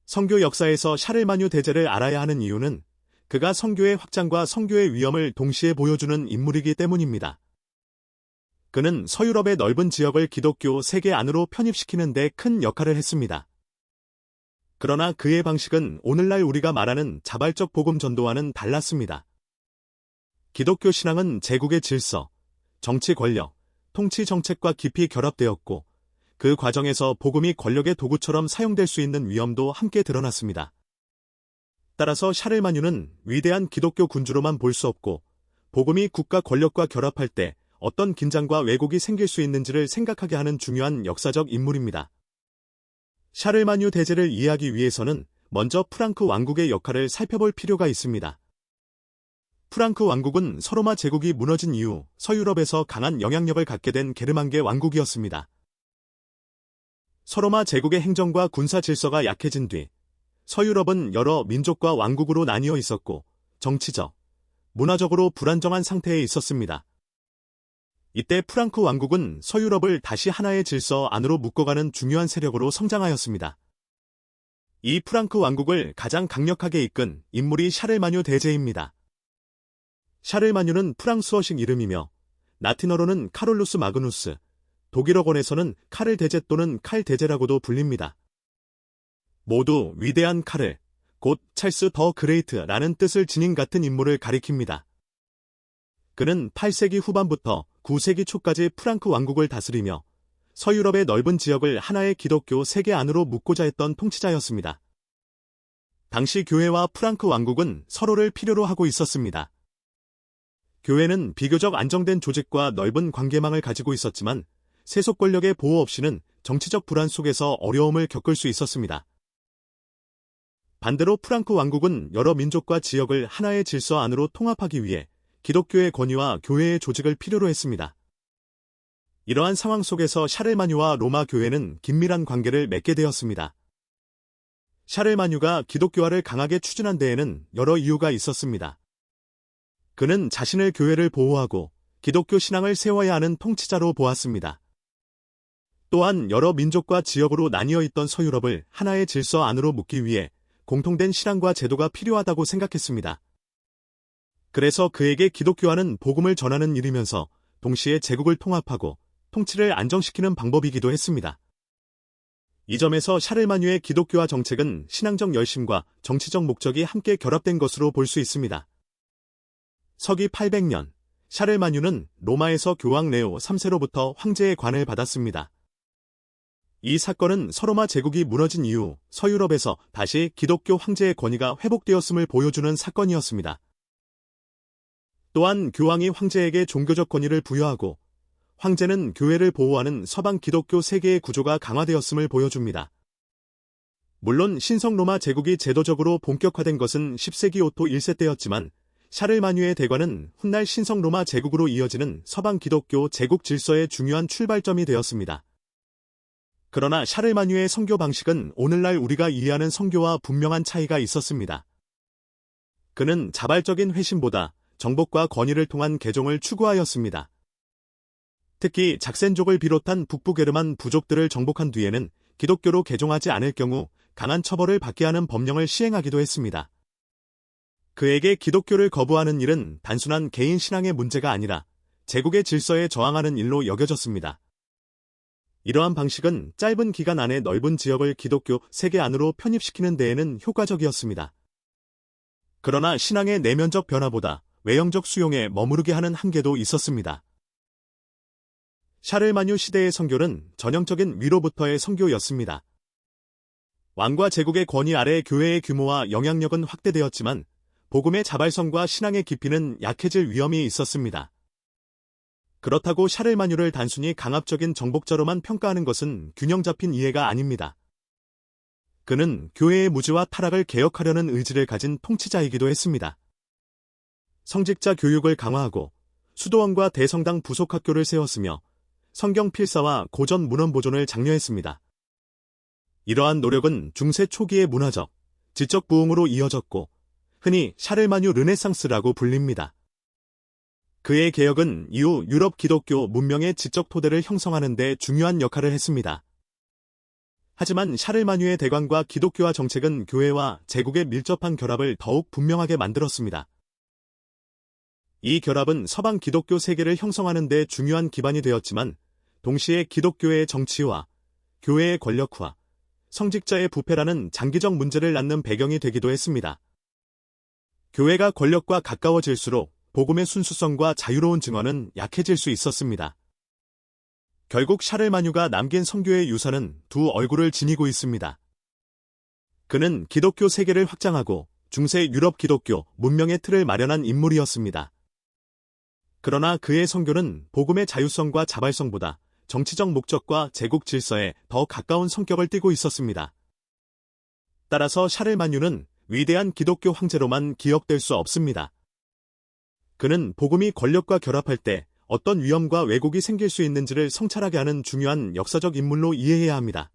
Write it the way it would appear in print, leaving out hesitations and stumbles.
선교 역사에서 샤를마뉴 대제를 알아야 하는 이유는 그가 선교의 확장과 선교의 위험을 동시에 보여주는 인물이기 때문입니다. 그는 서유럽의 넓은 지역을 기독교 세계 안으로 편입시키는 데 큰 역할을 했습니다. 그러나 그의 방식은 오늘날 우리가 말하는 자발적 복음 전도와는 달랐습니다. 기독교 신앙은 제국의 질서, 정치 권력, 통치 정책과 깊이 결합되었고 그 과정에서 복음이 권력의 도구처럼 사용될 수 있는 위험도 함께 드러났습니다. 따라서 샤를마뉴는 위대한 기독교 군주로만 볼 수 없고 복음이 국가 권력과 결합할 때 어떤 긴장과 왜곡이 생길 수 있는지를 생각하게 하는 중요한 역사적 인물입니다. 샤를마뉴 대제를 이해하기 위해서는 먼저 프랑크 왕국의 역할을 살펴볼 필요가 있습니다. 프랑크 왕국은 서로마 제국이 무너진 이후 서유럽에서 강한 영향력을 갖게 된 게르만계 왕국이었습니다. 서로마 제국의 행정과 군사 질서가 약해진 뒤 서유럽은 여러 민족과 왕국으로 나뉘어 있었고 정치적, 문화적으로 불안정한 상태에 있었습니다. 이때 프랑크 왕국은 서유럽을 다시 하나의 질서 안으로 묶어가는 중요한 세력으로 성장하였습니다. 이 프랑크 왕국을 가장 강력하게 이끈 인물이 샤를마뉴 대제입니다. 샤를마뉴는 프랑스어식 이름이며 라틴어로는 카롤루스 마그누스, 독일어권에서는 카를 대제 또는 칼 대제라고도 불립니다. 모두 위대한 카를, 곧 찰스 더 그레이트라는 뜻을 지닌 같은 인물을 가리킵니다. 그는 8세기 후반부터 9세기 초까지 프랑크 왕국을 다스리며 서유럽의 넓은 지역을 하나의 기독교 세계 안으로 묶고자 했던 통치자였습니다. 당시 교회와 프랑크 왕국은 서로를 필요로 하고 있었습니다. 교회는 비교적 안정된 조직과 넓은 관계망을 가지고 있었지만 세속 권력의 보호 없이는 정치적 불안 속에서 어려움을 겪을 수 있었습니다. 반대로 프랑크 왕국은 여러 민족과 지역을 하나의 질서 안으로 통합하기 위해 기독교의 권위와 교회의 조직을 필요로 했습니다. 이러한 상황 속에서 샤를마뉴와 로마 교회는 긴밀한 관계를 맺게 되었습니다. 샤를마뉴가 기독교화를 강하게 추진한 데에는 여러 이유가 있었습니다. 그는 자신을 교회를 보호하고 기독교 신앙을 세워야 하는 통치자로 보았습니다. 또한 여러 민족과 지역으로 나뉘어 있던 서유럽을 하나의 질서 안으로 묶기 위해 공통된 신앙과 제도가 필요하다고 생각했습니다. 그래서 그에게 기독교화는 복음을 전하는 일이면서 동시에 제국을 통합하고 통치를 안정시키는 방법이기도 했습니다. 이 점에서 샤를마뉴의 기독교화 정책은 신앙적 열심과 정치적 목적이 함께 결합된 것으로 볼 수 있습니다. 서기 800년, 샤를마뉴는 로마에서 교황 레오 3세로부터 황제의 관을 받았습니다. 이 사건은 서로마 제국이 무너진 이후 서유럽에서 다시 기독교 황제의 권위가 회복되었음을 보여주는 사건이었습니다. 또한 교황이 황제에게 종교적 권위를 부여하고 황제는 교회를 보호하는 서방 기독교 세계의 구조가 강화되었음을 보여줍니다. 물론 신성 로마 제국이 제도적으로 본격화된 것은 10세기 오토 1세 때였지만 샤를마뉴의 대관은 훗날 신성 로마 제국으로 이어지는 서방 기독교 제국 질서의 중요한 출발점이 되었습니다. 그러나 샤를마뉴의 선교 방식은 오늘날 우리가 이해하는 선교와 분명한 차이가 있었습니다. 그는 자발적인 회심보다 정복과 권위를 통한 개종을 추구하였습니다. 특히 작센족을 비롯한 북부게르만 부족들을 정복한 뒤에는 기독교로 개종하지 않을 경우 강한 처벌을 받게 하는 법령을 시행하기도 했습니다. 그에게 기독교를 거부하는 일은 단순한 개인 신앙의 문제가 아니라 제국의 질서에 저항하는 일로 여겨졌습니다. 이러한 방식은 짧은 기간 안에 넓은 지역을 기독교 세계 안으로 편입시키는 데에는 효과적이었습니다. 그러나 신앙의 내면적 변화보다 외형적 수용에 머무르게 하는 한계도 있었습니다. 샤를마뉴 시대의 선교는 전형적인 위로부터의 선교였습니다. 왕과 제국의 권위 아래 교회의 규모와 영향력은 확대되었지만 복음의 자발성과 신앙의 깊이는 약해질 위험이 있었습니다. 그렇다고 샤를마뉴를 단순히 강압적인 정복자로만 평가하는 것은 균형 잡힌 이해가 아닙니다. 그는 교회의 무지와 타락을 개혁하려는 의지를 가진 통치자이기도 했습니다. 성직자 교육을 강화하고 수도원과 대성당 부속학교를 세웠으며 성경 필사와 고전 문헌 보존을 장려했습니다. 이러한 노력은 중세 초기의 문화적, 지적 부흥으로 이어졌고 흔히 샤를마뉴 르네상스라고 불립니다. 그의 개혁은 이후 유럽 기독교 문명의 지적 토대를 형성하는 데 중요한 역할을 했습니다. 하지만 샤를마뉴의 대관과 기독교화 정책은 교회와 제국의 밀접한 결합을 더욱 분명하게 만들었습니다. 이 결합은 서방 기독교 세계를 형성하는 데 중요한 기반이 되었지만 동시에 기독교의 정치화, 교회의 권력화, 성직자의 부패라는 장기적 문제를 낳는 배경이 되기도 했습니다. 교회가 권력과 가까워질수록 복음의 순수성과 자유로운 증언은 약해질 수 있었습니다. 결국 샤를마뉴가 남긴 선교의 유산은 두 얼굴을 지니고 있습니다. 그는 기독교 세계를 확장하고 중세 유럽 기독교 문명의 틀을 마련한 인물이었습니다. 그러나 그의 선교는 복음의 자유성과 자발성보다 정치적 목적과 제국 질서에 더 가까운 성격을 띠고 있었습니다. 따라서 샤를마뉴는 위대한 기독교 황제로만 기억될 수 없습니다. 그는 복음이 권력과 결합할 때 어떤 위험과 왜곡이 생길 수 있는지를 성찰하게 하는 중요한 역사적 인물로 이해해야 합니다.